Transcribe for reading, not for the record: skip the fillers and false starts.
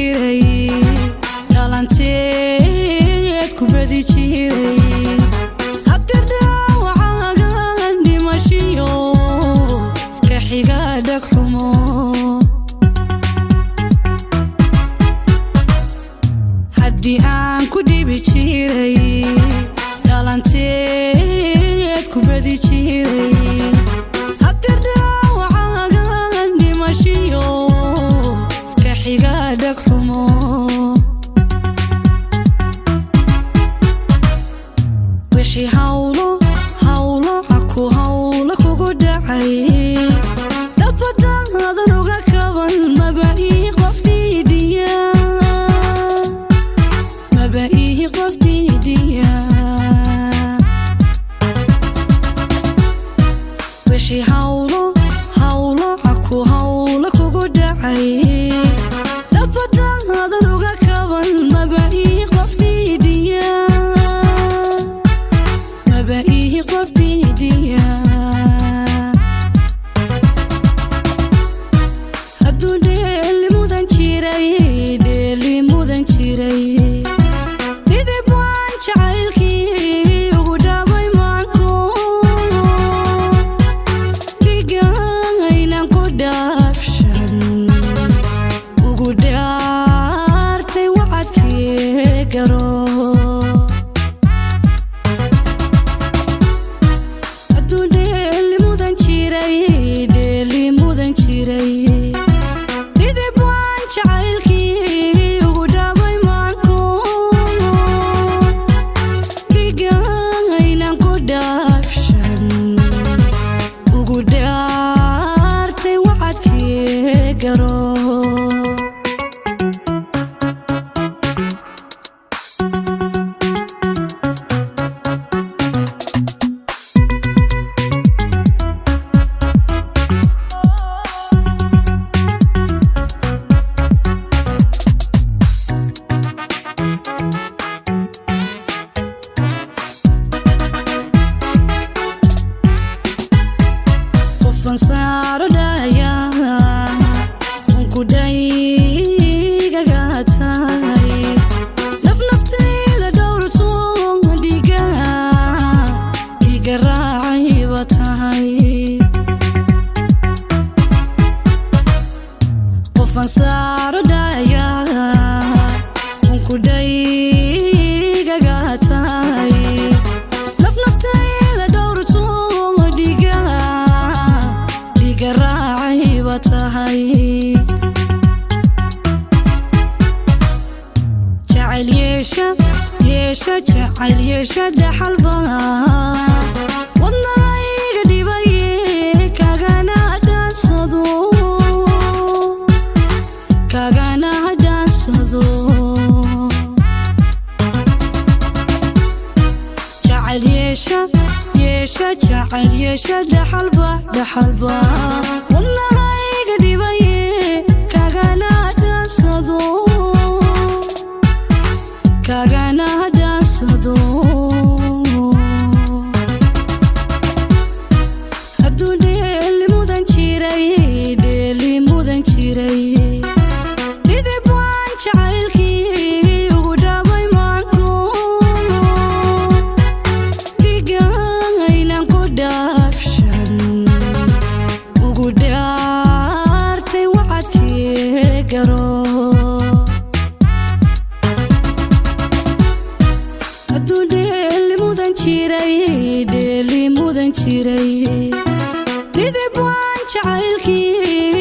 jiray dhalanteed ku badi jiray haddii waxaan dhimashiyo ka xiga dhagxumo haddii aan ku dhibi jiray dhalanteed ku badi jiray wixii hawlo aku hawlo kugu dhacay dabadaadan uga kaban maba ii qof dhiidiya wixii hawlo aku hawlo kugu dhacay dabadaadan uga kaban maba ii qof dhiidiya hadduu dheeli mudan jiray didib waan jacaylkii ugu dhaabay maanku dhigaynan ku dhaafshan ugu dhaartay wacadkii garo didib waan jacaylkii ugu dhaabay maanku dhigaynan ku dhaafshan ugu dhaartay wacadkii garo Saaro daya unku dayga gatay naftayda dhowrto dhiga raacay batay qofan saaro daya unku dayga gatay naftayda dhowrto raacay batay jacayl yeesha dhaxalba wadnayga dhibaye kagana dhaansado jacayl yeesha dhaxalba wadnayga dhibaye kagana dhaansado hadduu dheeli mudan jiray didib waan jacaylkii ugu dhaabay maanku dhigaynan ku dhaafshan ugu dhaartay wacadkii garo hadduu dheeli mudan jiray didib waan jacaylkii